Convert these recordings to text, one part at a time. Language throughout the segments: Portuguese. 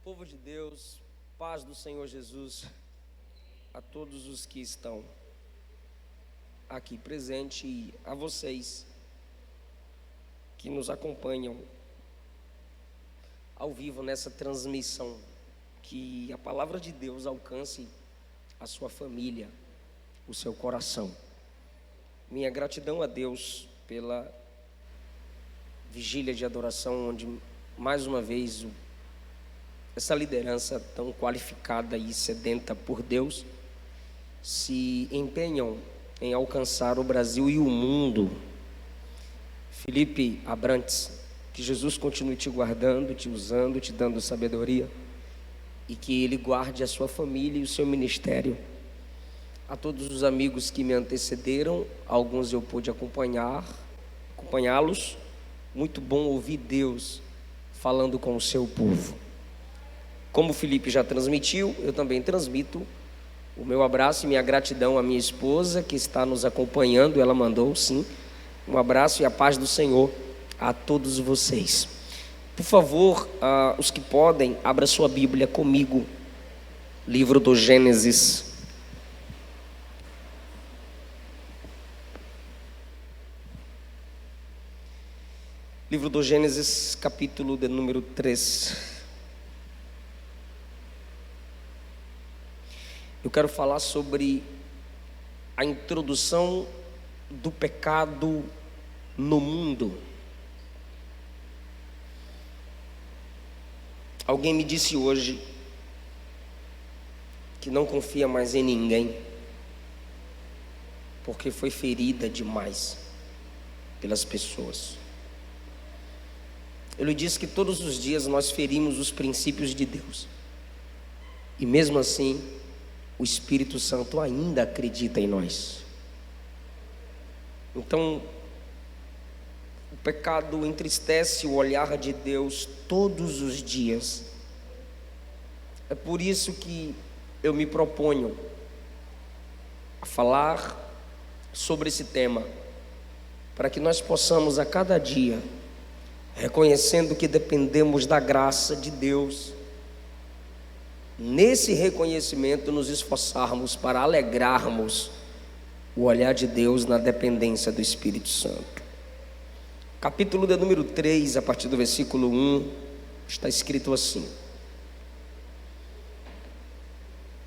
Povo de Deus, paz do Senhor Jesus a todos os que estão aqui presentes e a vocês que nos acompanham ao vivo nessa transmissão. Que a palavra de Deus alcance a sua família, o seu coração. Minha gratidão a Deus pela vigília de adoração, onde mais uma vez essa liderança tão qualificada e sedenta por Deus se empenham em alcançar o Brasil e o mundo. Felipe Abrantes, que Jesus continue te guardando, te usando, te dando sabedoria, e que Ele guarde a sua família e o seu ministério. A todos os amigos que me antecederam, alguns eu pude acompanhá-los. Muito bom ouvir Deus falando com o seu povo. Como o Felipe já transmitiu, eu também transmito o meu abraço e minha gratidão à minha esposa que está nos acompanhando. Ela mandou, sim, um abraço e a paz do Senhor a todos vocês. Por favor, os que podem, abra sua Bíblia comigo, livro do Gênesis. Livro do Gênesis, capítulo de número 3. Eu quero falar sobre a introdução do pecado no mundo. Alguém me disse hoje que não confia mais em ninguém, porque foi ferida demais pelas pessoas. Eu lhe disse que todos os dias nós ferimos os princípios de Deus, e mesmo assim o Espírito Santo ainda acredita em nós. Então, o pecado entristece o olhar de Deus todos os dias. É por isso que eu me proponho a falar sobre esse tema, para que nós possamos a cada dia, reconhecendo que dependemos da graça de Deus, nesse reconhecimento nos esforçarmos para alegrarmos o olhar de Deus na dependência do Espírito Santo. Capítulo de número 3, a partir do versículo 1, está escrito assim: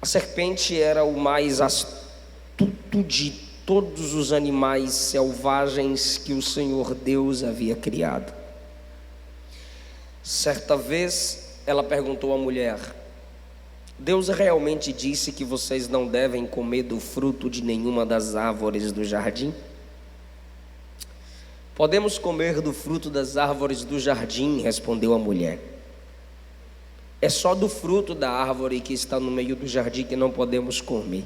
a serpente era o mais astuto de todos os animais selvagens que o Senhor Deus havia criado. Certa vez ela perguntou à mulher: Deus realmente disse que vocês não devem comer do fruto de nenhuma das árvores do jardim? Podemos comer do fruto das árvores do jardim, respondeu a mulher. É só do fruto da árvore que está no meio do jardim que não podemos comer.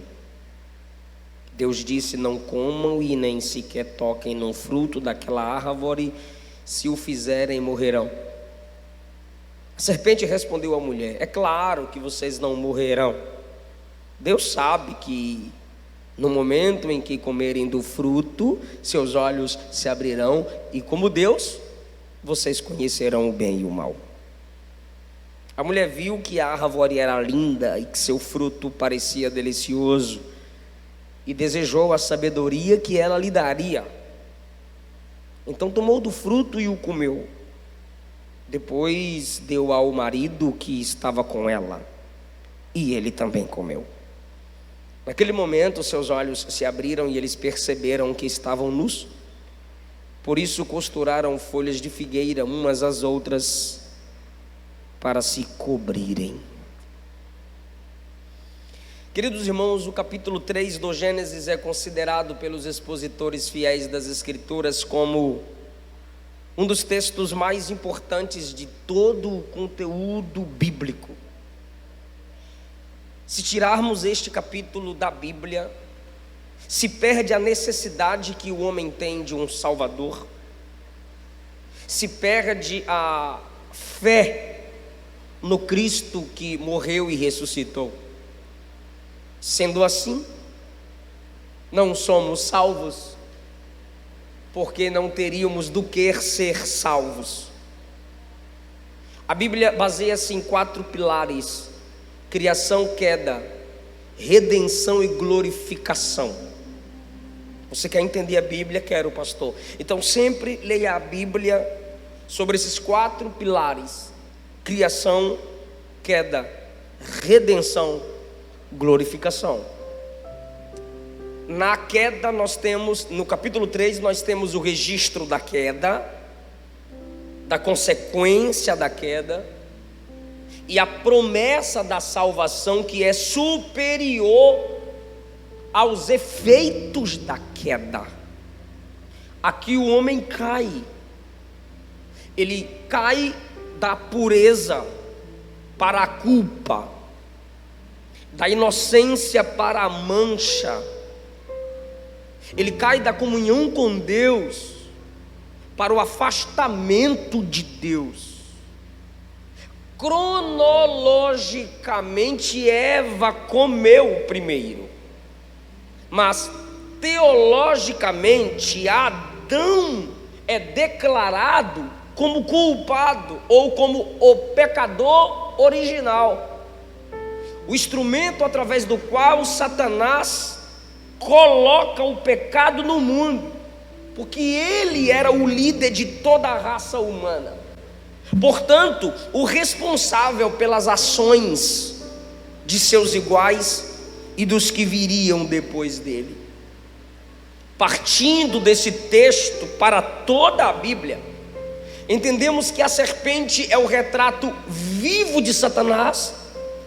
Deus disse: não comam e nem sequer toquem no fruto daquela árvore, se o fizerem morrerão. A serpente respondeu à mulher: é claro que vocês não morrerão. Deus sabe que no momento em que comerem do fruto, seus olhos se abrirão e, como Deus, vocês conhecerão o bem e o mal. A mulher viu que a árvore era linda e que seu fruto parecia delicioso e desejou a sabedoria que ela lhe daria. Então tomou do fruto e o comeu. Depois deu ao marido que estava com ela, e ele também comeu. Naquele momento seus olhos se abriram e eles perceberam que estavam nus. Por isso costuraram folhas de figueira umas às outras para se cobrirem. Queridos irmãos, o capítulo 3 do Gênesis é considerado pelos expositores fiéis das Escrituras como um dos textos mais importantes de todo o conteúdo bíblico. Se tirarmos este capítulo da Bíblia, se perde a necessidade que o homem tem de um Salvador, se perde a fé no Cristo que morreu e ressuscitou. Sendo assim, não somos salvos, porque não teríamos do que ser salvos. A Bíblia baseia-se em 4 pilares: criação, queda, redenção e glorificação. Você quer entender a Bíblia? Quero, pastor. Então sempre leia a Bíblia sobre esses 4 pilares: criação, queda, redenção, glorificação. Na queda nós temos, no capítulo 3, nós temos o registro da queda, da consequência da queda e a promessa da salvação, que é superior aos efeitos da queda. Aqui o homem cai, ele cai da pureza para a culpa, da inocência para a mancha, ele cai da comunhão com Deus para o afastamento de Deus. Cronologicamente, Eva comeu primeiro, mas teologicamente, Adão é declarado como culpado ou como o pecador original, o instrumento através do qual Satanás coloca o pecado no mundo, porque ele era o líder de toda a raça humana, portanto, o responsável pelas ações de seus iguais e dos que viriam depois dele. Partindo desse texto para toda a Bíblia, entendemos que a serpente é o retrato vivo de Satanás,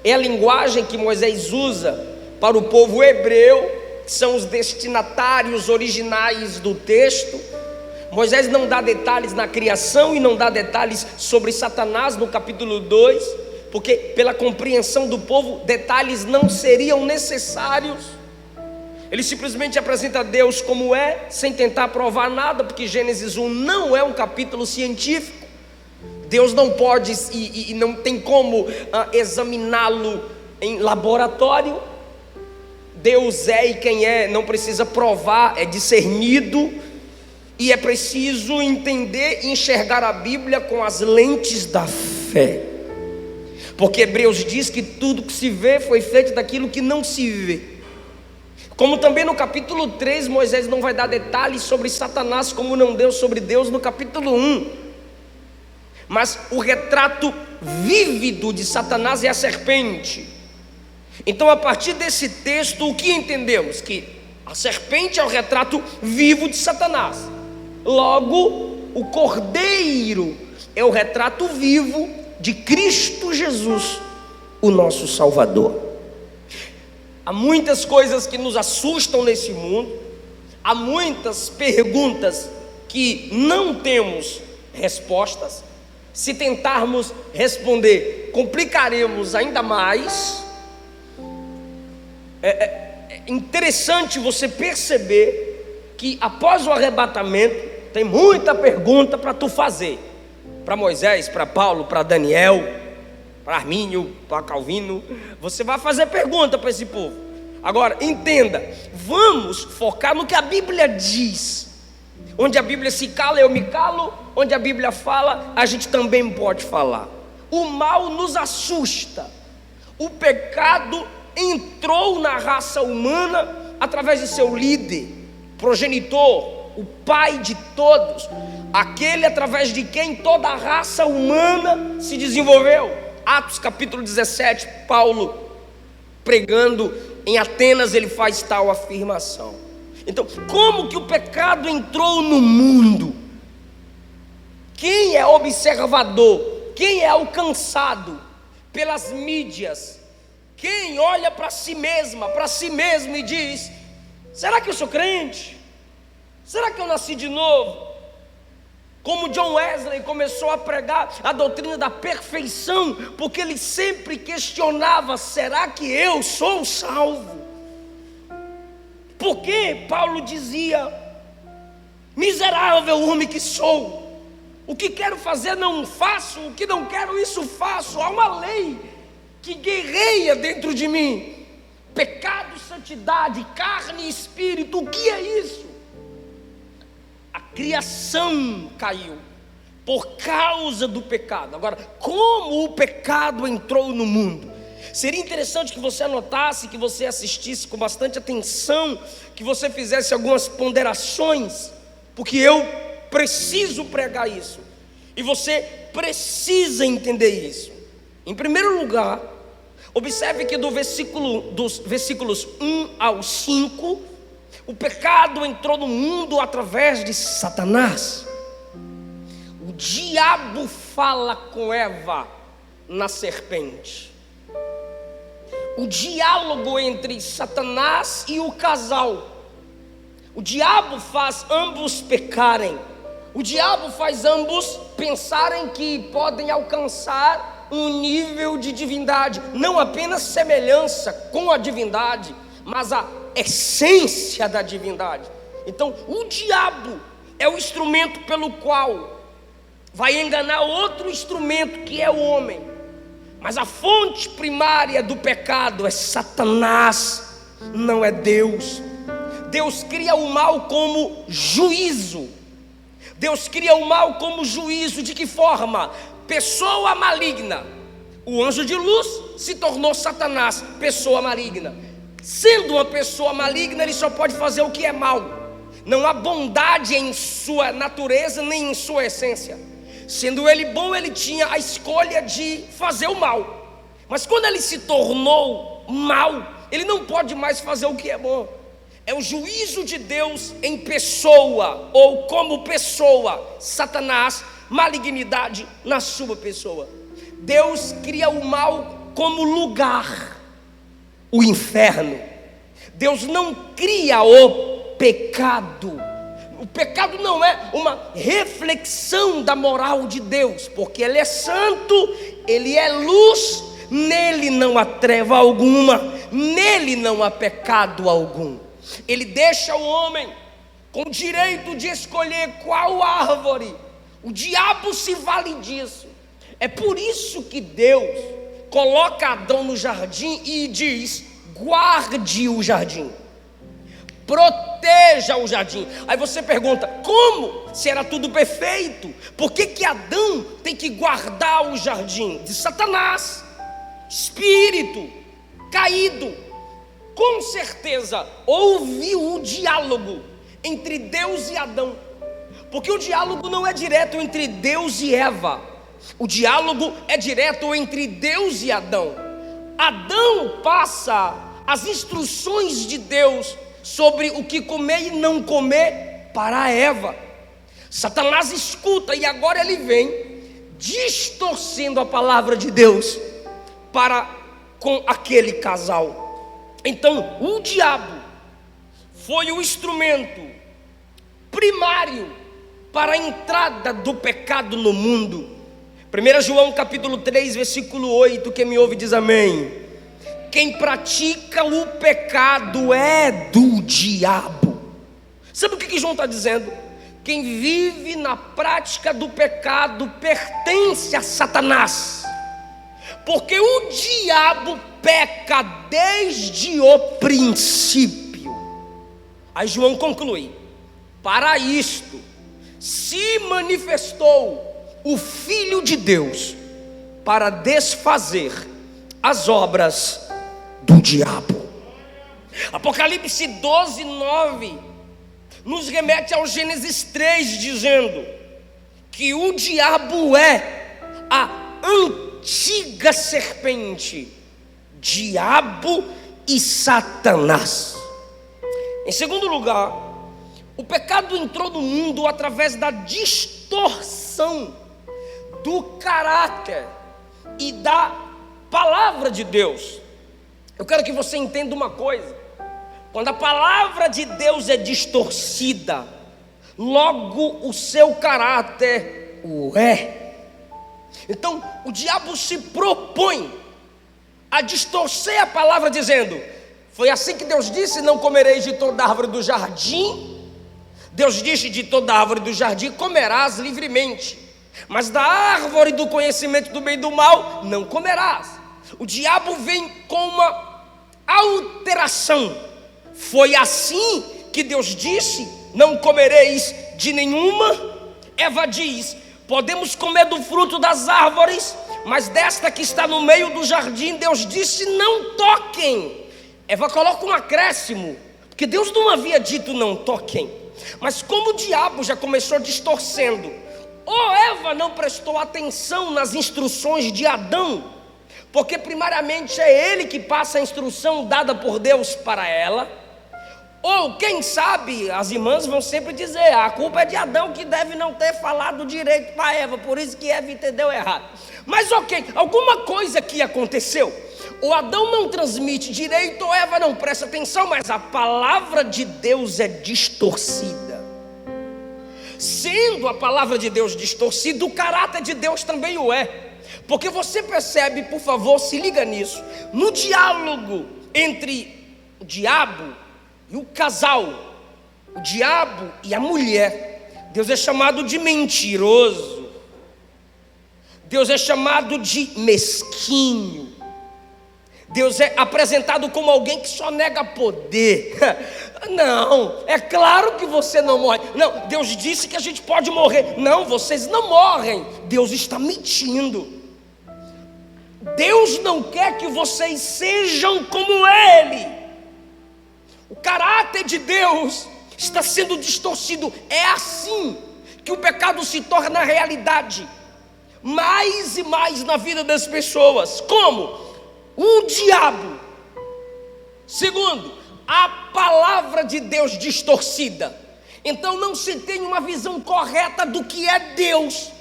é a linguagem que Moisés usa para o povo hebreu, que são os destinatários originais do texto. Moisés não dá detalhes na criação e não dá detalhes sobre Satanás no capítulo 2, porque pela compreensão do povo, detalhes não seriam necessários. Ele simplesmente apresenta Deus como é, sem tentar provar nada, porque Gênesis 1 não é um capítulo científico. Deus não pode e não tem como examiná-lo em laboratório. Deus é e quem é não precisa provar, é discernido. E é preciso entender e enxergar a Bíblia com as lentes da fé, porque Hebreus diz que tudo que se vê foi feito daquilo que não se vê. Como também no capítulo 3, Moisés não vai dar detalhes sobre Satanás, como não deu sobre Deus no capítulo 1. Mas o retrato vívido de Satanás é a serpente. Então, a partir desse texto, o que entendemos? Que a serpente é o retrato vivo de Satanás. Logo, o cordeiro é o retrato vivo de Cristo Jesus, o nosso Salvador. Há muitas coisas que nos assustam nesse mundo, há muitas perguntas que não temos respostas. Se tentarmos responder, complicaremos ainda mais. É interessante você perceber que após o arrebatamento tem muita pergunta para tu fazer, para Moisés, para Paulo, para Daniel, para Armínio, para Calvino. Você vai fazer pergunta para esse povo. Agora entenda, vamos focar no que a Bíblia diz. Onde a Bíblia se cala, eu me calo. Onde a Bíblia fala, a gente também pode falar. O mal nos assusta. O pecado entrou na raça humana através de seu líder, progenitor, o pai de todos, aquele através de quem toda a raça humana se desenvolveu. Atos capítulo 17, Paulo pregando em Atenas, ele faz tal afirmação. Então, como que o pecado entrou no mundo? Quem é observador, quem é alcançado pelas mídias, quem olha para si mesma, para si mesmo e diz: será que eu sou crente? Será que eu nasci de novo? Como John Wesley começou a pregar a doutrina da perfeição, porque ele sempre questionava: será que eu sou salvo? Porque Paulo dizia: miserável homem que sou, o que quero fazer não faço, o que não quero isso faço. Há uma lei que guerreia dentro de mim, pecado, santidade, carne e espírito. O que é isso? A criação caiu, por causa do pecado. Agora, como o pecado entrou no mundo? Seria interessante que você anotasse, que você assistisse com bastante atenção, que você fizesse algumas ponderações, porque eu preciso pregar isso, e você precisa entender isso. Em primeiro lugar, observe que dos versículos 1 ao 5, o pecado entrou no mundo através de Satanás. O diabo fala com Eva na serpente. O diálogo entre Satanás e o casal. O diabo faz ambos pecarem. O diabo faz ambos pensarem que podem alcançar um nível de divindade, não apenas semelhança com a divindade, mas a essência da divindade. Então, o diabo é o instrumento pelo qual vai enganar outro instrumento, que é o homem. Mas a fonte primária do pecado é Satanás, não é Deus. Deus cria o mal como juízo. Deus cria o mal como juízo. De que forma? Pessoa maligna. O anjo de luz se tornou Satanás, pessoa maligna. Sendo uma pessoa maligna, ele só pode fazer o que é mal. Não há bondade em sua natureza, nem em sua essência. Sendo ele bom, ele tinha a escolha de fazer o mal. Mas quando ele se tornou mal, ele não pode mais fazer o que é bom. É o juízo de Deus em pessoa, ou como pessoa, Satanás, malignidade na sua pessoa. Deus cria o mal como lugar, o inferno. Deus não cria o pecado. O pecado não é uma reflexão da moral de Deus, porque Ele é santo, Ele é luz, nele não há treva alguma, nele não há pecado algum. Ele deixa o homem com o direito de escolher qual árvore. O diabo se vale disso. É por isso que Deus coloca Adão no jardim e diz: guarde o jardim, proteja o jardim. Aí você pergunta: como? Se era tudo perfeito, por que Adão tem que guardar o jardim? De Satanás, espírito caído. Com certeza houve um diálogo entre Deus e Adão, porque o diálogo não é direto entre Deus e Eva. O diálogo é direto entre Deus e Adão. Adão passa as instruções de Deus sobre o que comer e não comer para Eva. Satanás escuta e agora ele vem distorcendo a palavra de Deus para com aquele casal. Então, o diabo foi o instrumento primário para a entrada do pecado no mundo. 1 João capítulo 3, versículo 8, quem me ouve diz amém. Quem pratica o pecado é do diabo. Sabe o que João está dizendo? Quem vive na prática do pecado pertence a Satanás, porque o diabo peca desde o princípio. Aí João conclui: para isto se manifestou o Filho de Deus, para desfazer as obras do diabo. Apocalipse 12, 9 nos remete ao Gênesis 3, dizendo que o diabo é a antiga serpente, diabo e Satanás. Em segundo lugar, o pecado entrou no mundo através da distorção do caráter e da palavra de Deus. Eu quero que você entenda uma coisa: quando a palavra de Deus é distorcida, logo o seu caráter o é. Então o diabo se propõe a distorcer a palavra, dizendo: foi assim que Deus disse: não comereis de toda árvore do jardim. Deus disse: de toda árvore do jardim comerás livremente, mas da árvore do conhecimento do bem e do mal não comerás. O diabo vem com uma alteração. Foi assim que Deus disse: não comereis de nenhuma. Eva diz: Podemos comer do fruto das árvores, mas desta que está no meio do jardim, Deus disse: não toquem. Eva coloca um acréscimo, porque Deus não havia dito não toquem. Mas como o diabo já começou distorcendo, ou Eva não prestou atenção nas instruções de Adão, porque primariamente é ele que passa a instrução dada por Deus para ela, ou quem sabe, as irmãs vão sempre dizer: a culpa é de Adão, que deve não ter falado direito para Eva, por isso que Eva entendeu errado. Mas ok, alguma coisa que aconteceu. O Adão não transmite direito, ou Eva não presta atenção, mas a palavra de Deus é distorcida. Sendo a palavra de Deus distorcida, o caráter de Deus também o é. Porque você percebe, por favor, se liga nisso, no diálogo entre o diabo e o casal, o diabo e a mulher, Deus é chamado de mentiroso, Deus é chamado de mesquinho, Deus é apresentado como alguém que só nega poder. Não, é claro que você não morre. Não, Deus disse que a gente pode morrer. Não, vocês não morrem. Deus está mentindo. Deus não quer que vocês sejam como Ele. O caráter de Deus está sendo distorcido. É assim que o pecado se torna realidade, mais e mais na vida das pessoas. Como? O diabo. Segundo, a palavra de Deus distorcida. Então não se tem uma visão correta do que é Deus.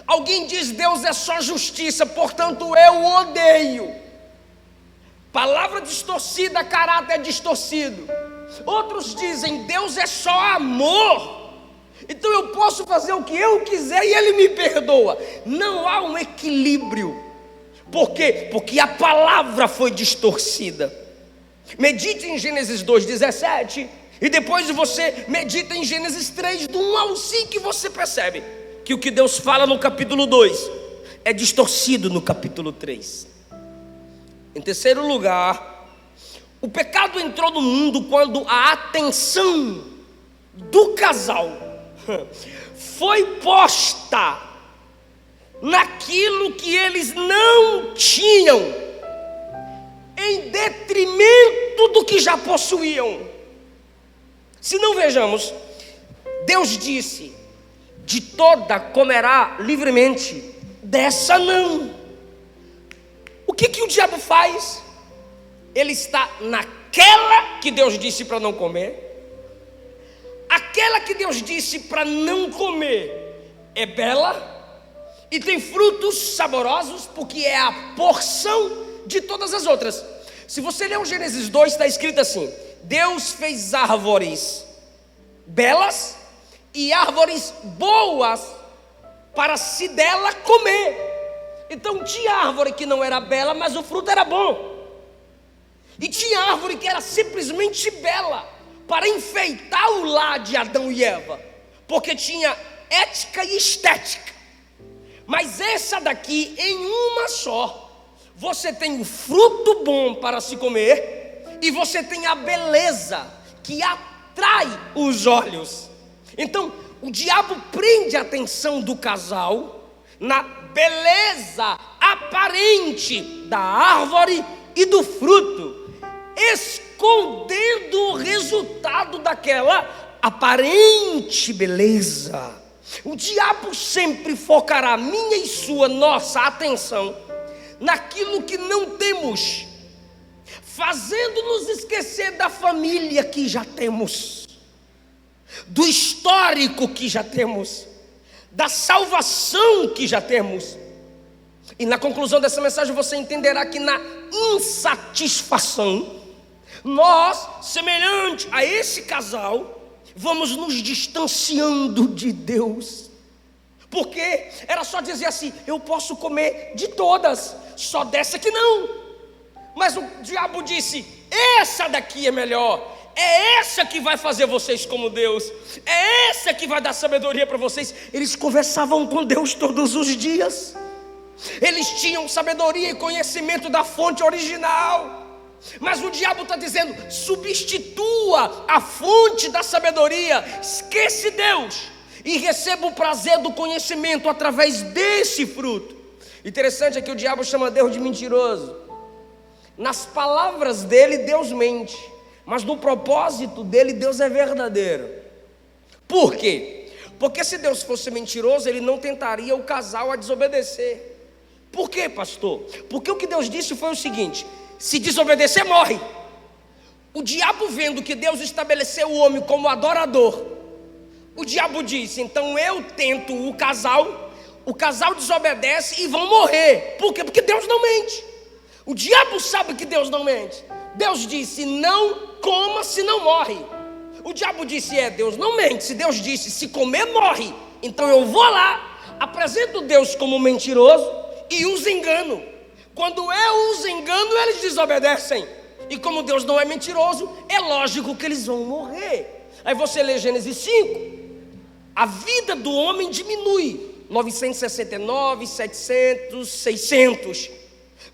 Alguém diz: Deus é só justiça, portanto eu o odeio. Palavra distorcida, caráter distorcido. Outros dizem: Deus é só amor, então eu posso fazer o que eu quiser e Ele me perdoa. Não há um equilíbrio. Por quê? Porque a palavra foi distorcida. Medite em Gênesis 2:17 e depois você medita em Gênesis 3, do 1 ao 5, que você percebe que o que Deus fala no capítulo 2 é distorcido no capítulo 3. Em terceiro lugar, o pecado entrou no mundo quando a atenção do casal foi posta naquilo que eles não tinham, em detrimento do que já possuíam. Se não, vejamos, Deus disse: de toda comerá livremente, dessa não. O que o diabo faz? Ele está naquela que Deus disse para não comer. Aquela que Deus disse para não comer é bela e tem frutos saborosos, porque é a porção de todas as outras. Se você ler o Gênesis 2, está escrito assim: Deus fez árvores belas e árvores boas para se dela comer. Então tinha árvore que não era bela, mas o fruto era bom. E tinha árvore que era simplesmente bela, para enfeitar o lar de Adão e Eva, porque tinha ética e estética. Mas essa daqui, em uma só, você tem o fruto bom para se comer, e você tem a beleza que atrai os olhos. Então o diabo prende a atenção do casal na beleza aparente da árvore e do fruto, escondendo o resultado daquela aparente beleza. O diabo sempre focará minha e sua, nossa atenção naquilo que não temos, fazendo-nos esquecer da família que já temos, do histórico que já temos, da salvação que já temos. E na conclusão dessa mensagem você entenderá que na insatisfação, nós, semelhante a esse casal, vamos nos distanciando de Deus. Porque era só dizer assim: eu posso comer de todas, só dessa que não. Mas o diabo disse: essa daqui é melhor, é essa que vai fazer vocês como Deus, é essa que vai dar sabedoria para vocês. Eles conversavam com Deus todos os dias, eles tinham sabedoria e conhecimento da fonte original. Mas o diabo está dizendo: substitua a fonte da sabedoria, esquece Deus e receba o prazer do conhecimento através desse fruto. Interessante é que o diabo chama Deus de mentiroso. Nas palavras dele, Deus mente, mas no propósito dele, Deus é verdadeiro. Por quê? Porque se Deus fosse mentiroso, ele não tentaria o casal a desobedecer. Por quê, pastor? Porque o que Deus disse foi o seguinte: se desobedecer, morre. O diabo, vendo que Deus estabeleceu o homem como adorador, o diabo disse: então eu tento o casal desobedece e vão morrer. Por quê? Porque Deus não mente. O diabo sabe que Deus não mente. Deus disse: não coma, se não morre. O diabo disse: Deus não mente. Se Deus disse: se comer, morre, então eu vou lá, apresento Deus como mentiroso e os engano. Quando eu os engano, eles desobedecem. E como Deus não é mentiroso, é lógico que eles vão morrer. Aí você lê Gênesis 5, a vida do homem diminui, 969, 700, 600.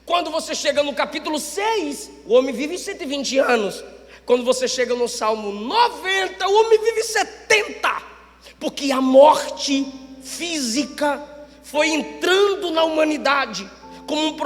Quando você chega no capítulo 6, o homem vive 120 anos. Quando você chega no Salmo 90, o homem vive 70. Porque a morte física foi entrando na humanidade como um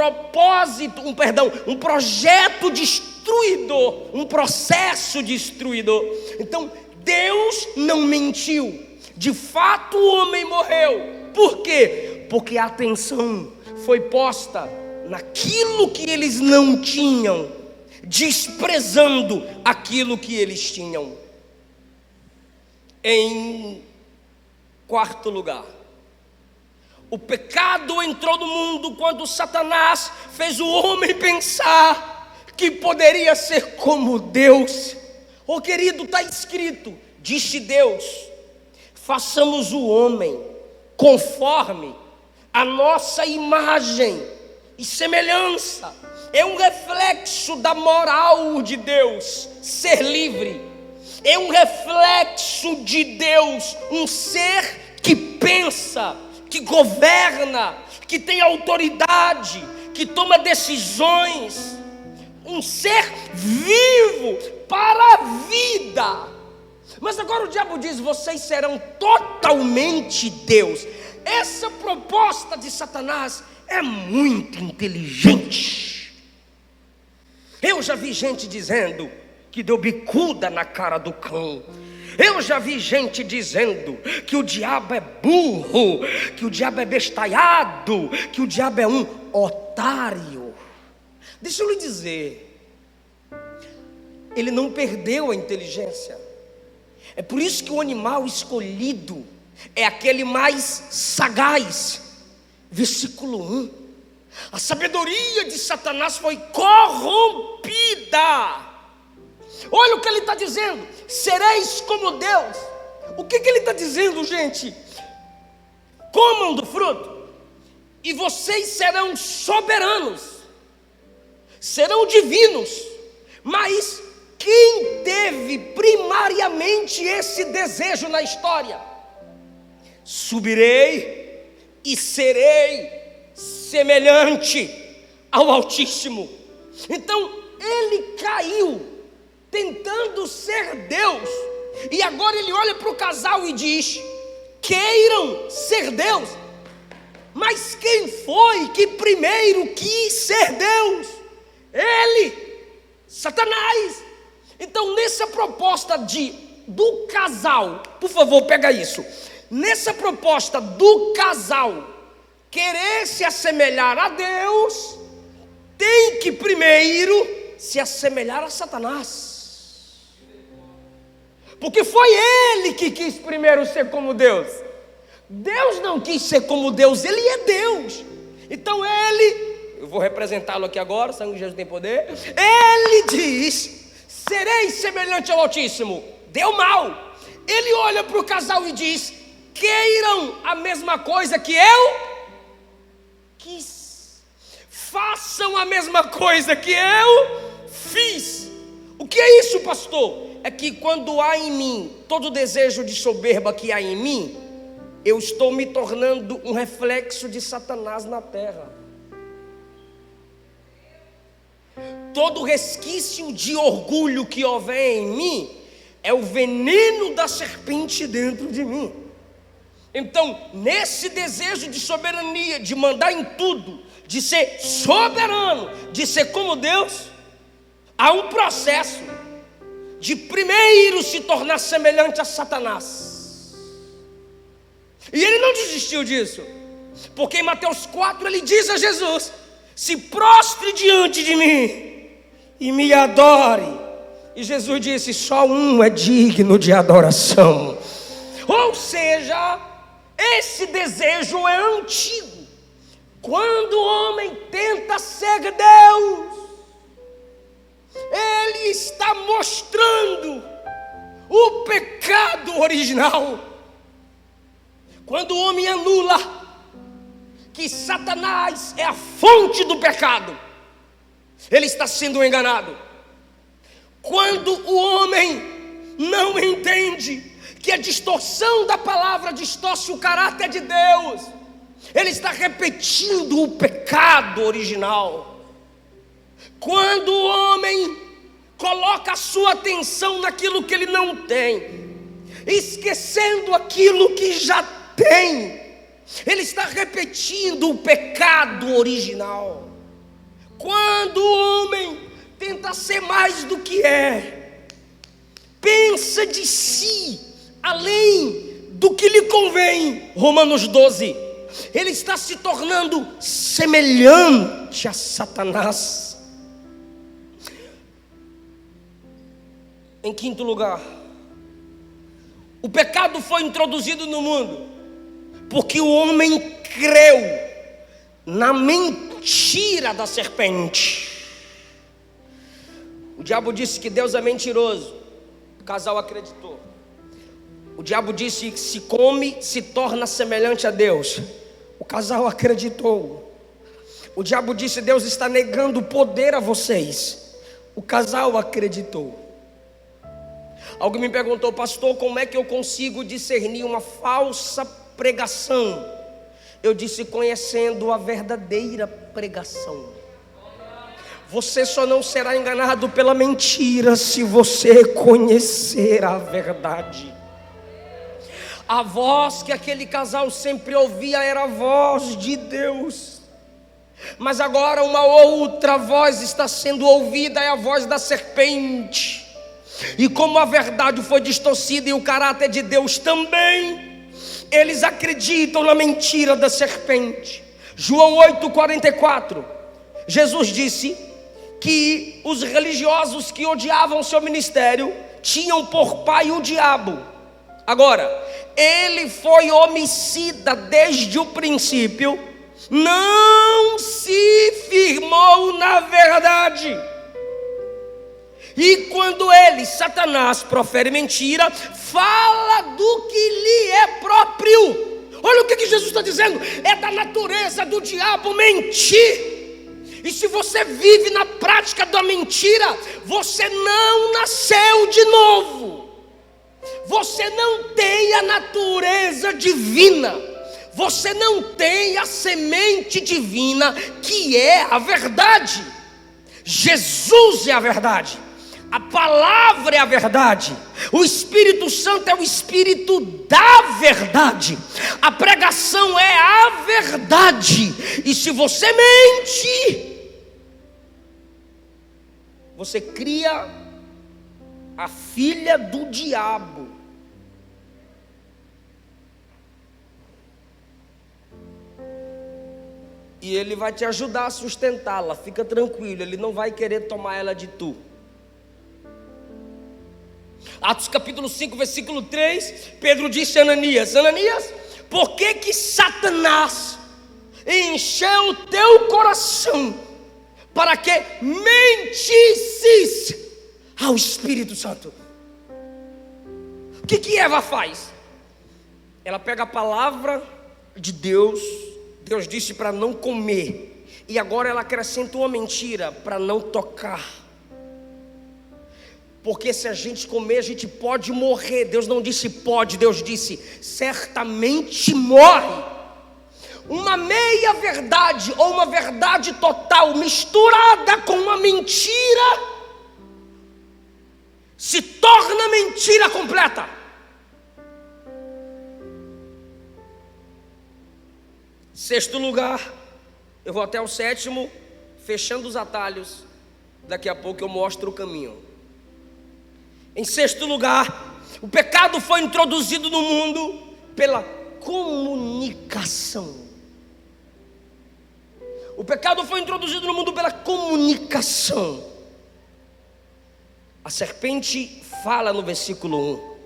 projeto destruidor, um processo destruidor. Então Deus não mentiu. De fato o homem morreu. Por quê? Porque a atenção foi posta naquilo que eles não tinham, desprezando aquilo que eles tinham. Em quarto lugar, o pecado entrou no mundo quando Satanás fez o homem pensar que poderia ser como Deus. Oh querido, está escrito, disse Deus: façamos o homem conforme a nossa imagem e semelhança. É um reflexo da moral de Deus, ser livre. É um reflexo de Deus, um ser que pensa, que governa, que tem autoridade, que toma decisões. Um ser vivo para a vida. Mas agora o diabo diz: vocês serão totalmente Deus. Essa proposta de Satanás é muito inteligente. Eu já vi gente dizendo que deu bicuda na cara do cão. Eu já vi gente dizendo que o diabo é burro, que o diabo é bestalhado, que o diabo é um otário. Deixa eu lhe dizer, ele não perdeu a inteligência. É por isso que o animal escolhido é aquele mais sagaz. Versículo 1: a sabedoria de Satanás foi corrompida. Olha o que ele está dizendo: sereis como Deus. O que ele está dizendo, gente? Comam do fruto e vocês serão soberanos, serão divinos. Mas quem teve primariamente esse desejo na história? Subirei e serei semelhante ao Altíssimo. Então ele caiu tentando ser Deus, e agora ele olha para o casal e diz: queiram ser Deus. Mas quem foi que primeiro quis ser Deus? Ele, Satanás. Então nessa proposta do casal, por favor, pega isso. Nessa proposta do casal querer se assemelhar a Deus, tem que primeiro se assemelhar a Satanás. Porque foi ele que quis primeiro ser como Deus. Deus não quis ser como Deus, ele é Deus. Então eu vou representá-lo aqui agora, o sangue de Jesus tem poder. Ele diz: serei semelhante ao Altíssimo. Deu mal. Ele olha para o casal e diz: queiram a mesma coisa que eu quis, façam a mesma coisa que eu fiz. O que é isso, pastor? É que quando há em mim todo o desejo de soberba que há em mim, eu estou me tornando um reflexo de Satanás na terra. Todo resquício de orgulho que houver em mim é o veneno da serpente dentro de mim. Então, nesse desejo de soberania, de mandar em tudo, de ser soberano, de ser como Deus, há um processo de primeiro se tornar semelhante a Satanás. E ele não desistiu disso, porque em Mateus 4 ele diz a Jesus: se prostre diante de mim e me adore. E Jesus disse: só um é digno de adoração. Ou seja, esse desejo é antigo. Quando o homem tenta ser Deus, ele está mostrando o pecado original. Quando o homem anula que Satanás é a fonte do pecado, ele está sendo enganado. Quando o homem não entende que a distorção da palavra distorce o caráter de Deus, ele está repetindo o pecado original. Quando o homem coloca a sua atenção naquilo que ele não tem, esquecendo aquilo que já tem, ele está repetindo o pecado original. Quando o homem tenta ser mais do que é, pensa de si além do que lhe convém, Romanos 12, ele está se tornando semelhante a Satanás. Em quinto lugar, o pecado foi introduzido no mundo porque o homem creu na mentira da serpente. O diabo disse que Deus é mentiroso, o casal acreditou. O diabo disse que se come, se torna semelhante a Deus, o casal acreditou. O diabo disse: Deus está negando o poder a vocês, o casal acreditou. Alguém me perguntou: pastor, como é que eu consigo discernir uma falsa pregação? Eu disse: conhecendo a verdadeira pregação. Você só não será enganado pela mentira se você conhecer a verdade. A voz que aquele casal sempre ouvia era a voz de Deus, mas agora uma outra voz está sendo ouvida, é a voz da serpente. E como a verdade foi distorcida e o caráter de Deus também, eles acreditam na mentira da serpente. João 8,44, Jesus disse que os religiosos que odiavam seu ministério tinham por pai o diabo. Agora, ele foi homicida desde o princípio, não se firmou na verdade. E quando ele, Satanás, profere mentira, fala do que lhe é próprio. Olha o que Jesus está dizendo: é da natureza do diabo mentir. E se você vive na prática da mentira, você não nasceu de novo. Você não tem a natureza divina. Você não tem a semente divina, que é a verdade. Jesus é a verdade. A palavra é a verdade. O Espírito Santo é o Espírito da verdade. A pregação é a verdade. E se você mente, você cria a filha do diabo. E ele vai te ajudar a sustentá-la. Fica tranquilo, ele não vai querer tomar ela de tu. Atos capítulo 5, versículo 3, Pedro disse a Ananias: Ananias, por que que Satanás encheu o teu coração para que mentisses ao Espírito Santo? O que Eva faz? Ela pega a palavra de Deus. Deus disse para não comer, e agora ela acrescenta uma mentira para não tocar. Porque se a gente comer, a gente pode morrer. Deus não disse pode, Deus disse certamente morre. Uma meia verdade ou uma verdade total misturada com uma mentira se torna mentira completa. Sexto lugar, eu vou até o sétimo, fechando os atalhos. Daqui a pouco eu mostro o caminho. Em sexto lugar, o pecado foi introduzido no mundo pela comunicação. O pecado foi introduzido no mundo pela comunicação. A serpente fala no versículo 1.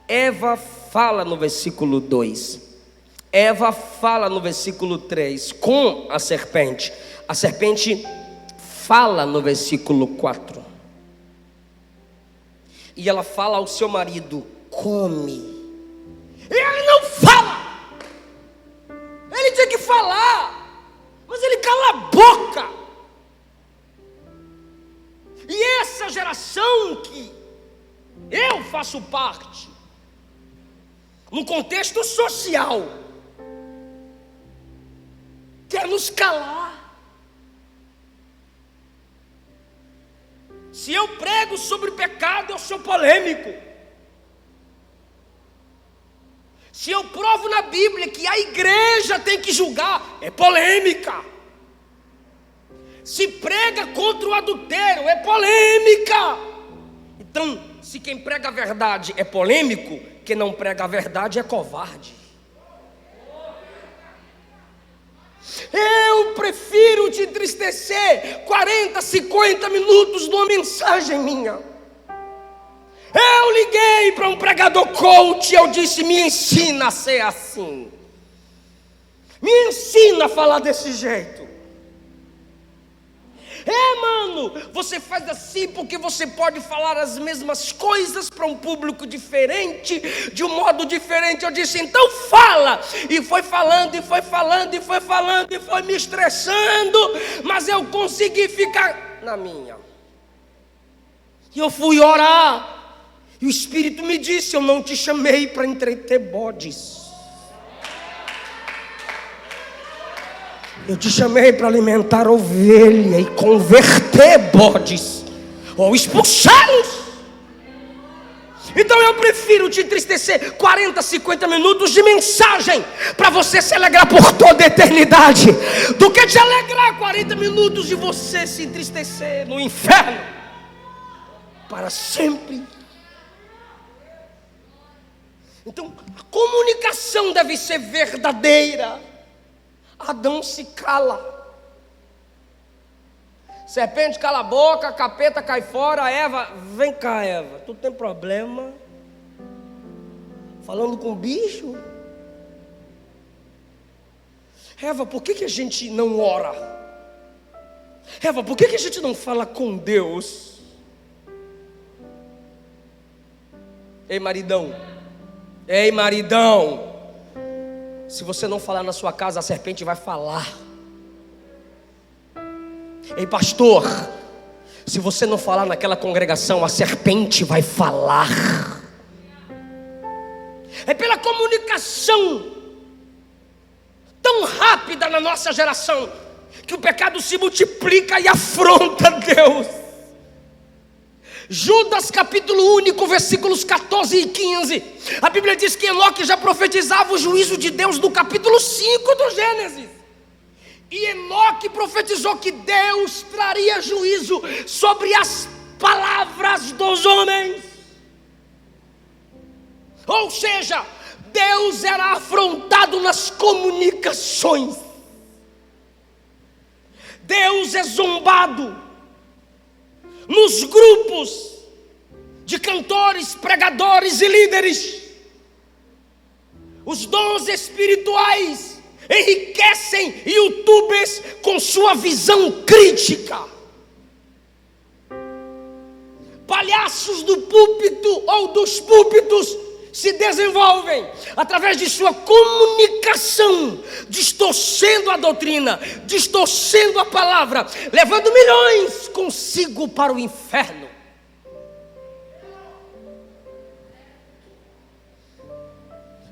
Eva fala no versículo 2. Eva fala no versículo 3 com a serpente. A serpente fala no versículo 4. E ela fala ao seu marido: come. E ele não fala. Ele tinha que falar, mas ele cala a boca. E essa geração que eu faço parte, no contexto social, quer nos calar. Se eu prego sobre pecado, eu sou polêmico. Se eu provo na Bíblia que a igreja tem que julgar, é polêmica. Se prega contra o adultério, é polêmica. Então, se quem prega a verdade é polêmico, quem não prega a verdade é covarde. Eu prefiro te entristecer 40, 50 minutos de uma mensagem minha. Eu liguei para um pregador coach e eu disse: me ensina a ser assim. Me ensina a falar desse jeito. Mano, você faz assim porque você pode falar as mesmas coisas para um público diferente, de um modo diferente. Eu disse: então fala. E foi falando, e foi falando, e foi falando, e foi me estressando, mas eu consegui ficar na minha. E eu fui orar, e o Espírito me disse: eu não te chamei para entreter bodes. Eu te chamei para alimentar ovelha e converter bodes, ou expulsá-los. Então eu prefiro te entristecer 40, 50 minutos de mensagem, para você se alegrar por toda a eternidade, do que te alegrar 40 minutos de você se entristecer no inferno para sempre. Então a comunicação deve ser verdadeira. Adão se cala. Serpente cala a boca, capeta cai fora. Eva, vem cá, Eva, tu tem problema falando com o bicho? Eva, por que a gente não ora? Eva, por que a gente não fala com Deus? Ei, maridão. Ei, maridão. Se você não falar na sua casa, a serpente vai falar. Ei, pastor, se você não falar naquela congregação, a serpente vai falar. É pela comunicação tão rápida na nossa geração que o pecado se multiplica e afronta Deus. Judas capítulo único, versículos 14 e 15. A Bíblia diz que Enoque já profetizava o juízo de Deus no capítulo 5 do Gênesis. E Enoque profetizou que Deus traria juízo sobre as palavras dos homens. Ou seja, Deus era afrontado nas comunicações. Deus é zombado nos grupos de cantores, pregadores e líderes. Os dons espirituais enriquecem youtubers com sua visão crítica. Palhaços do púlpito ou dos púlpitos se desenvolvem através de sua comunicação, distorcendo a doutrina, distorcendo a palavra, levando milhões consigo para o inferno.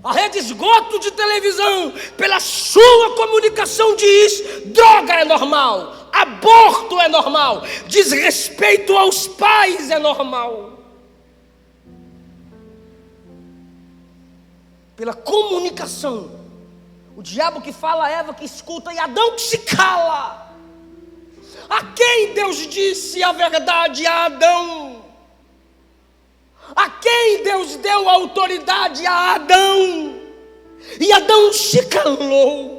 A rede esgoto de televisão, pela sua comunicação, diz: droga é normal, aborto é normal, desrespeito aos pais é normal. Pela comunicação, O diabo que fala a Eva que escuta e Adão que se cala. A quem Deus disse a verdade? A Adão. A quem Deus deu a autoridade? A Adão. E Adão se calou.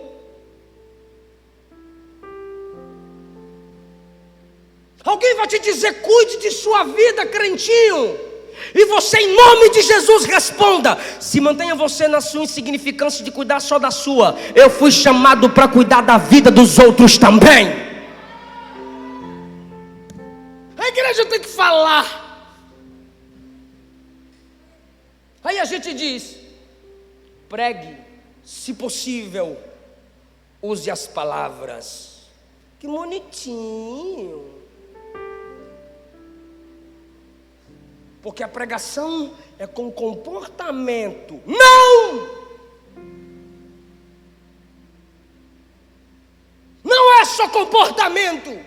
Alguém vai te dizer: cuide de sua vida, crentinho. E você, em nome de Jesus, responda: se mantenha você na sua insignificância de cuidar só da sua. Eu fui chamado para cuidar da vida dos outros também. A igreja tem que falar. Aí a gente diz: pregue, se possível, use as palavras. Que bonitinho. Porque a pregação é com comportamento. Não! Não é só comportamento.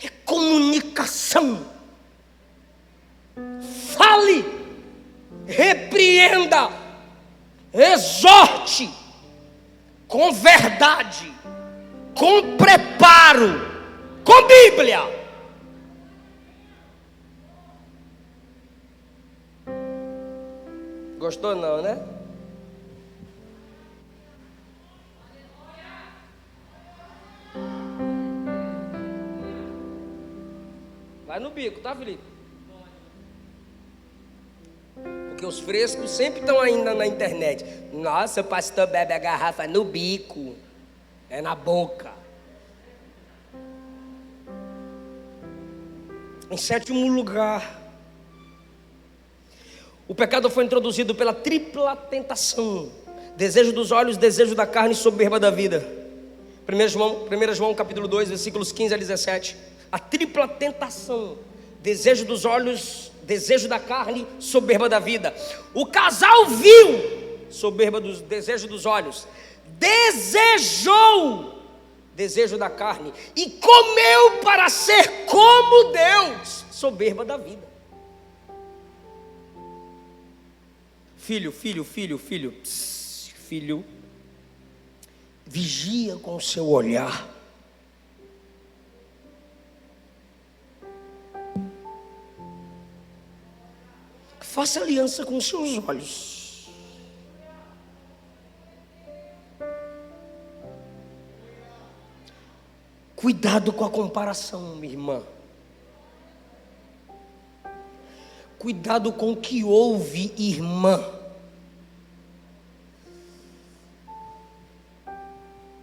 É comunicação. Fale, repreenda, exorte, com verdade, com preparo, com Bíblia. Gostou não, né? Vai no bico, tá, Felipe? Porque os frescos sempre estão ainda na internet. Nossa, o pastor bebe a garrafa no bico. É na boca. Em sétimo lugar, o pecado foi introduzido pela tripla tentação: desejo dos olhos, desejo da carne e soberba da vida. 1 João capítulo 2, versículos 15 a 17. A tripla tentação: desejo dos olhos, desejo da carne, soberba da vida. O casal viu soberba dos desejo dos olhos, desejou desejo da carne e comeu para ser como Deus, soberba da vida. Filho, vigia com o seu olhar. Faça aliança com os seus olhos. Cuidado com a comparação, minha irmã. Cuidado com o que ouve, irmã.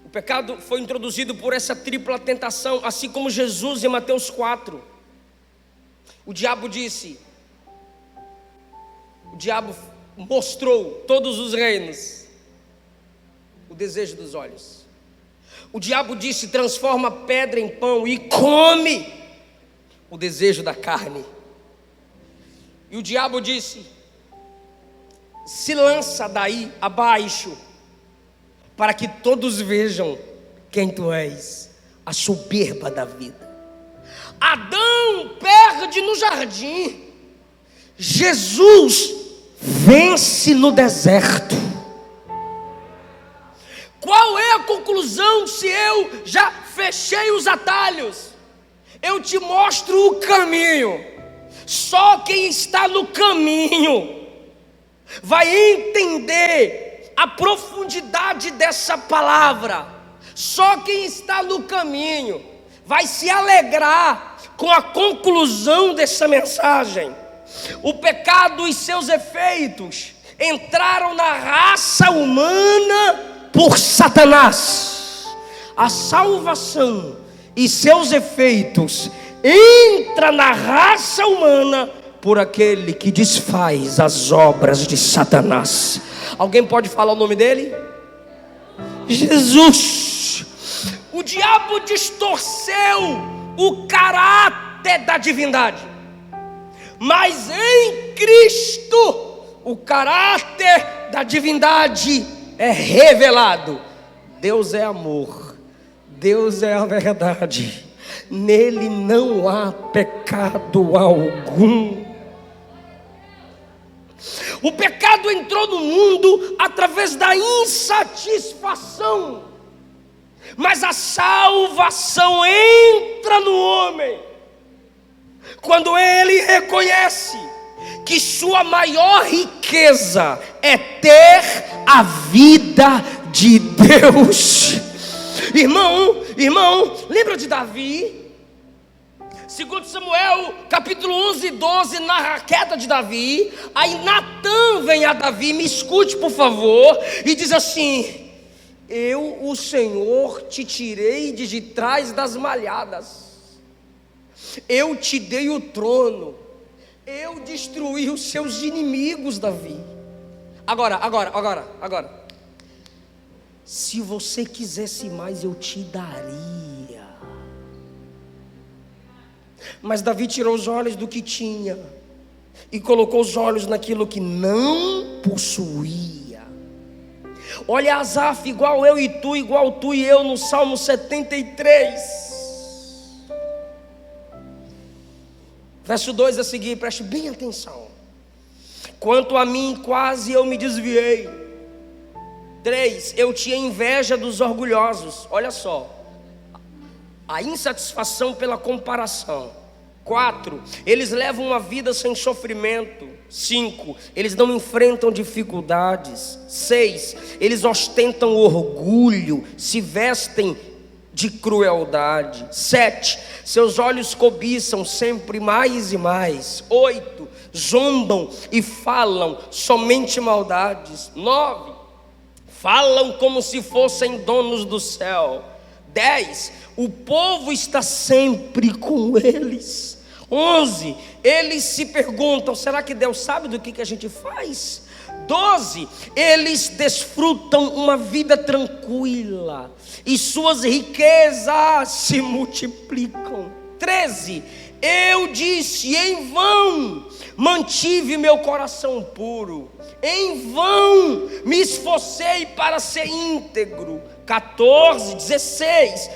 O pecado foi introduzido por essa tripla tentação, assim como Jesus em Mateus 4. O diabo mostrou todos os reinos, o desejo dos olhos. O diabo disse: transforma pedra em pão e come, o desejo da carne. E o diabo disse: se lança daí abaixo, para que todos vejam quem tu és, a soberba da vida. Adão perde no jardim, Jesus vence no deserto. Qual é a conclusão se eu já fechei os atalhos? Eu te mostro o caminho. Só quem está no caminho vai entender a profundidade dessa palavra. Só quem está no caminho vai se alegrar com a conclusão dessa mensagem. O pecado e seus efeitos entraram na raça humana por Satanás. A salvação e seus efeitos entra na raça humana por aquele que desfaz as obras de Satanás. Alguém pode falar o nome dele? Jesus. O diabo distorceu o caráter da divindade, mas em Cristo o caráter da divindade é revelado. Deus é amor, Deus é a verdade, nele não há pecado algum. O pecado entrou no mundo através da insatisfação, mas a salvação entra no homem quando ele reconhece que sua maior riqueza é ter a vida de Deus. Irmão, lembra de Davi? 2 Samuel, capítulo 11 e 12, narra a queda de Davi. Aí Natã vem a Davi, me escute por favor, e diz assim: eu, o Senhor, te tirei de trás das malhadas, eu te dei o trono, eu destruí os seus inimigos, Davi. Agora, se você quisesse mais, eu te daria. Mas Davi tirou os olhos do que tinha e colocou os olhos naquilo que não possuía. Olha Asaf, igual eu e tu, igual tu e eu, no Salmo 73. Verso 2 a seguir, preste bem atenção. Quanto a mim, quase eu me desviei. 3, eu tinha inveja dos orgulhosos. Olha só, a insatisfação pela comparação. 4, eles levam uma vida sem sofrimento. 5, eles não enfrentam dificuldades. 6, eles ostentam orgulho, se vestem de crueldade. 7, seus olhos cobiçam sempre mais e mais. 8, zombam e falam somente maldades. 9, falam como se fossem donos do céu. 10, o povo está sempre com eles. 11, eles se perguntam: será que Deus sabe do que a gente faz? 12, eles desfrutam uma vida tranquila e suas riquezas se multiplicam. 13, eu disse: em vão mantive meu coração puro, em vão me esforcei para ser íntegro. 14, 16,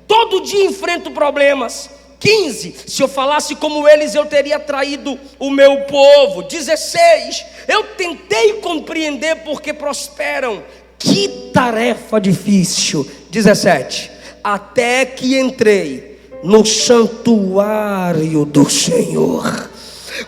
todo dia enfrento problemas. 15, se eu falasse como eles, eu teria traído o meu povo. 16, eu tentei compreender porque prosperam. Que tarefa difícil. 17, até que entrei no santuário do Senhor.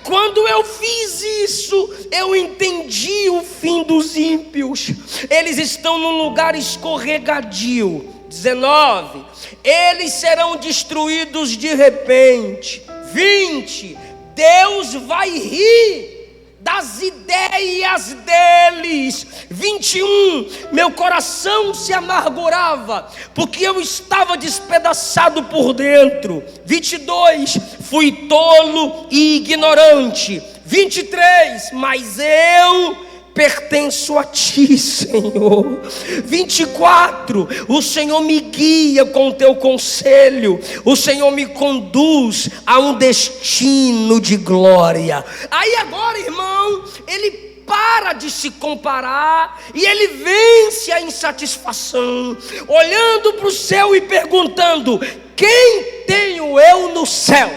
Quando eu fiz isso, eu entendi o fim dos ímpios. Eles estão num lugar escorregadio. 19, eles serão destruídos de repente. 20, Deus vai rir das ideias deles. 21, meu coração se amargurava, porque eu estava despedaçado por dentro. 22, fui tolo e ignorante. 23, mas eu pertenço a ti, Senhor. 24, o Senhor me guia com o teu conselho, o Senhor me conduz a um destino de glória. Aí agora, irmão, ele para de se comparar e ele vence a insatisfação, olhando para o céu e perguntando: quem tenho eu no céu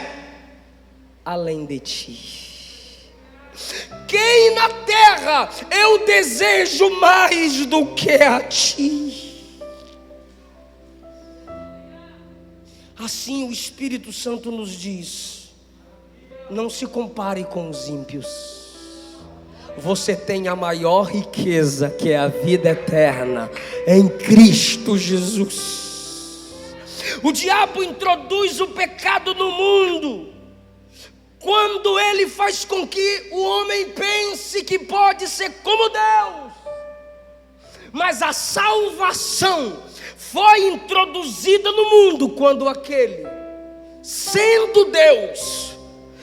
além de ti? Quem na terra eu desejo mais do que a ti? Assim o Espírito Santo nos diz: não se compare com os ímpios. Você tem a maior riqueza, que é a vida eterna em Cristo Jesus. O diabo introduz o pecado no mundo quando ele faz com que o homem pense que pode ser como Deus. Mas a salvação foi introduzida no mundo quando aquele, sendo Deus,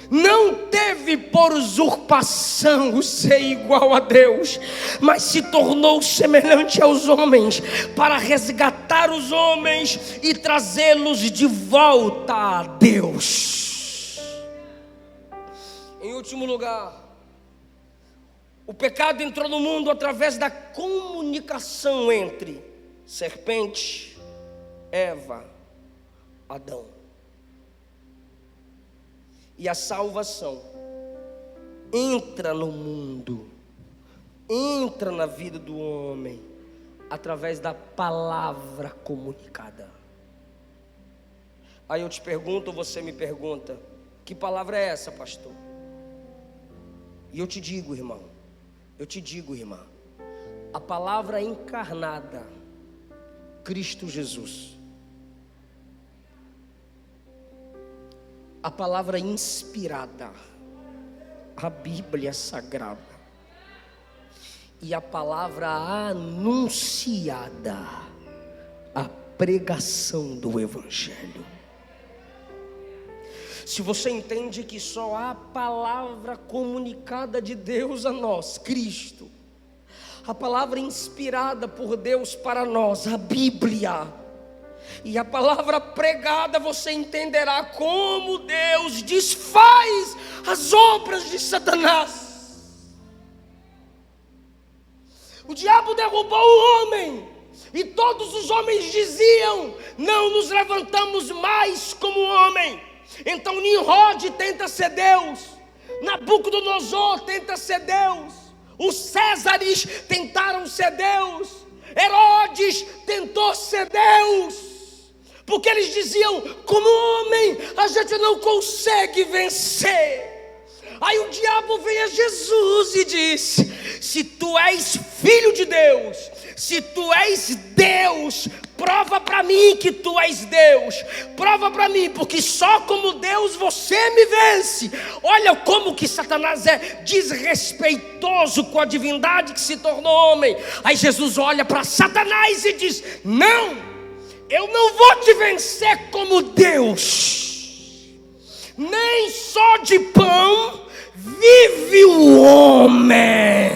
não teve por usurpação o ser igual a Deus, mas se tornou semelhante aos homens, para resgatar os homens e trazê-los de volta a Deus. Em último lugar, o pecado entrou no mundo através da comunicação entre serpente, Eva, Adão. E a salvação entra no mundo entra na vida do homem através da palavra comunicada. Aí eu te pergunto, você me pergunta: que palavra é essa, pastor? E eu te digo, irmão, irmã, a palavra encarnada, Cristo Jesus. A palavra inspirada, a Bíblia Sagrada. E a palavra anunciada, a pregação do Evangelho. Se você entende que só há palavra comunicada de Deus a nós, Cristo, a palavra inspirada por Deus para nós, a Bíblia, e a palavra pregada, você entenderá como Deus desfaz as obras de Satanás. O diabo derrubou o homem, e todos os homens diziam: não nos levantamos mais como homem. Então Nimrod tenta ser Deus, Nabucodonosor tenta ser Deus, os Césares tentaram ser Deus, Herodes tentou ser Deus, porque eles diziam: como homem a gente não consegue vencer. Aí o diabo veio a Jesus e disse: se tu és filho de Deus, se tu és Deus, prova para mim que tu és Deus, prova para mim, porque só como Deus você me vence. Olha como que Satanás é desrespeitoso com a divindade que se tornou homem. Aí Jesus olha para Satanás e diz: não, eu não vou te vencer como Deus, nem só de pão vive o homem.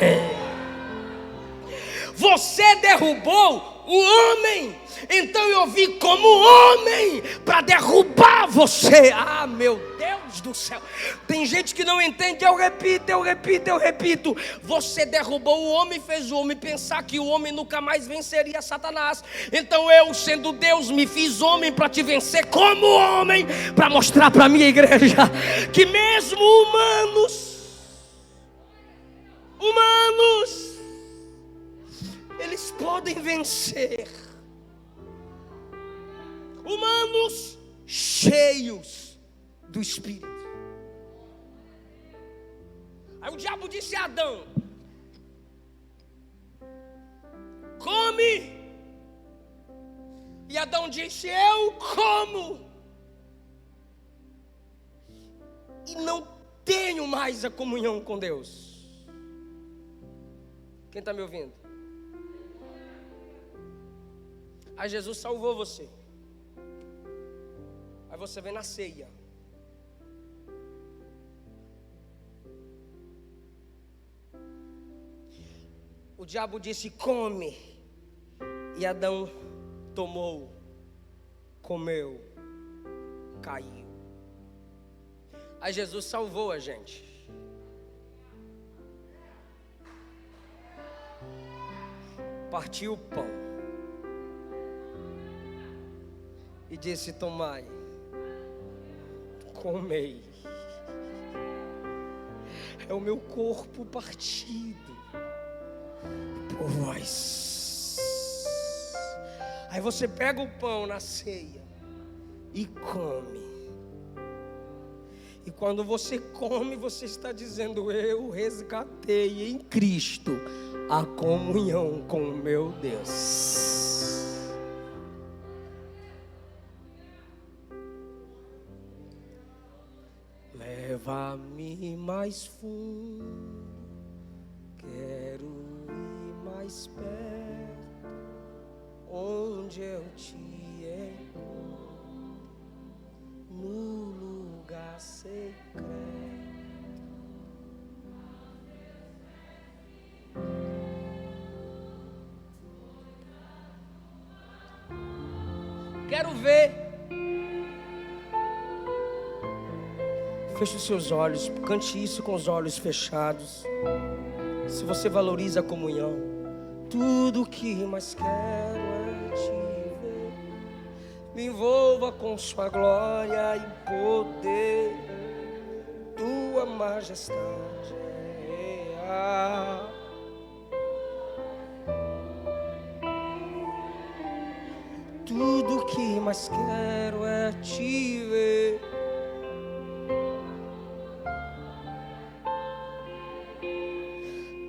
Você derrubou o homem, então eu vim como homem para derrubar você. Ah, meu Deus do céu, tem gente que não entende. Eu repito. Você derrubou o homem, fez o homem pensar que o homem nunca mais venceria Satanás. Então eu, sendo Deus, me fiz homem para te vencer como homem, para mostrar para a minha igreja que mesmo humanos, eles podem vencer. Humanos cheios do Espírito. Aí o diabo disse a Adão: come. E Adão disse: eu como. E não tenho mais a comunhão com Deus. Quem está me ouvindo? Aí Jesus salvou você. Aí você vem na ceia. O diabo disse: come. E Adão tomou, comeu, caiu. Aí Jesus salvou a gente. Partiu o pão e disse: tomai, comei, é o meu corpo partido por vós. Aí você pega o pão na ceia e come. E quando você come, você está dizendo: eu resgatei em Cristo a comunhão com o meu Deus. Leva-me mais fundo, quero ir mais perto, onde eu te encontro, no lugar secreto. Quero ver. Feche os seus olhos, cante isso com os olhos fechados. Se você valoriza a comunhão, tudo o que mais quero é te ver. Me envolva com sua glória e poder, tua majestade é real. Tudo que mais quero é te ver.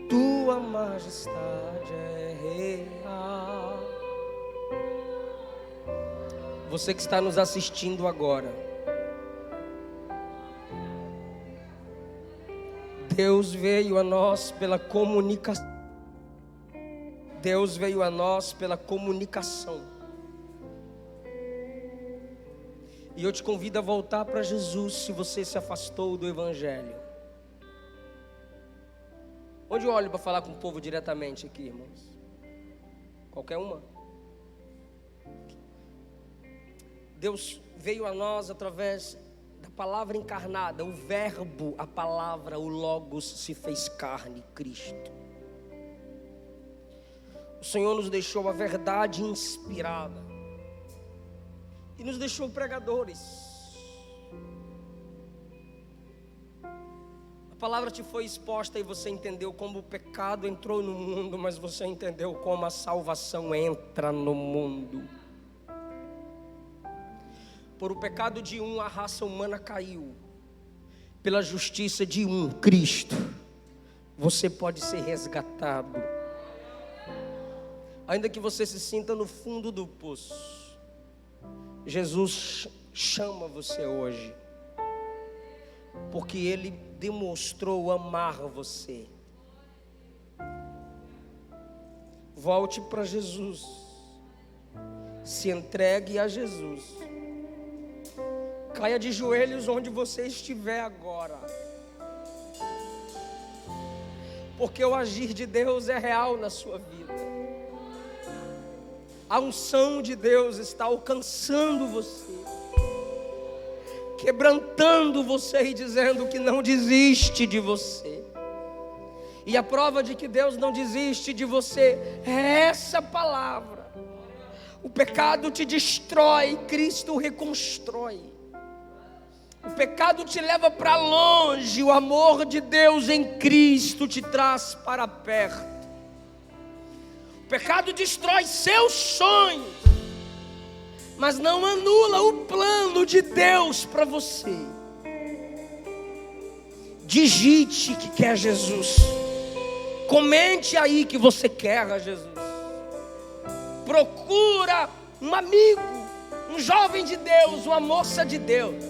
Tua majestade é real. Você que está nos assistindo agora, Deus veio a nós pela comunicação. Deus veio a nós pela comunicação. E eu te convido a voltar para Jesus se você se afastou do Evangelho. Onde eu olho para falar com o povo diretamente aqui, irmãos? Qualquer uma? Deus veio a nós através da palavra encarnada, o verbo, a palavra, o Logos se fez carne, Cristo. O Senhor nos deixou a verdade inspirada e nos deixou pregadores. A palavra te foi exposta e você entendeu como o pecado entrou no mundo, mas você entendeu como a salvação entra no mundo. Por o pecado de um, a raça humana caiu. Pela justiça de um, Cristo, você pode ser resgatado. Ainda que você se sinta no fundo do poço, Jesus chama você hoje, porque Ele demonstrou amar você. Volte para Jesus, se entregue a Jesus, caia de joelhos onde você estiver agora, porque o agir de Deus é real na sua vida. A unção de Deus está alcançando você, quebrantando você e dizendo que não desiste de você. E a prova de que Deus não desiste de você é essa palavra. O pecado te destrói, Cristo reconstrói. O pecado te leva para longe, o amor de Deus em Cristo te traz para perto. O pecado destrói seus sonhos, mas não anula o plano de Deus para você. Digite que quer Jesus. Comente aí que você quer a Jesus. Procura um amigo, um jovem de Deus, uma moça de Deus.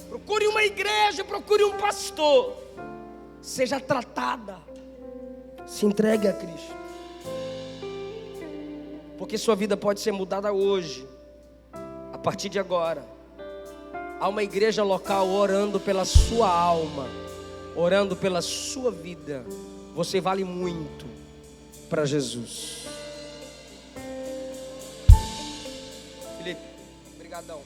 Procure uma igreja, procure um pastor. Seja tratada. Se entregue a Cristo. Porque sua vida pode ser mudada hoje. A partir de agora, há uma igreja local orando pela sua alma, orando pela sua vida. Você vale muito para Jesus. Felipe, brigadão.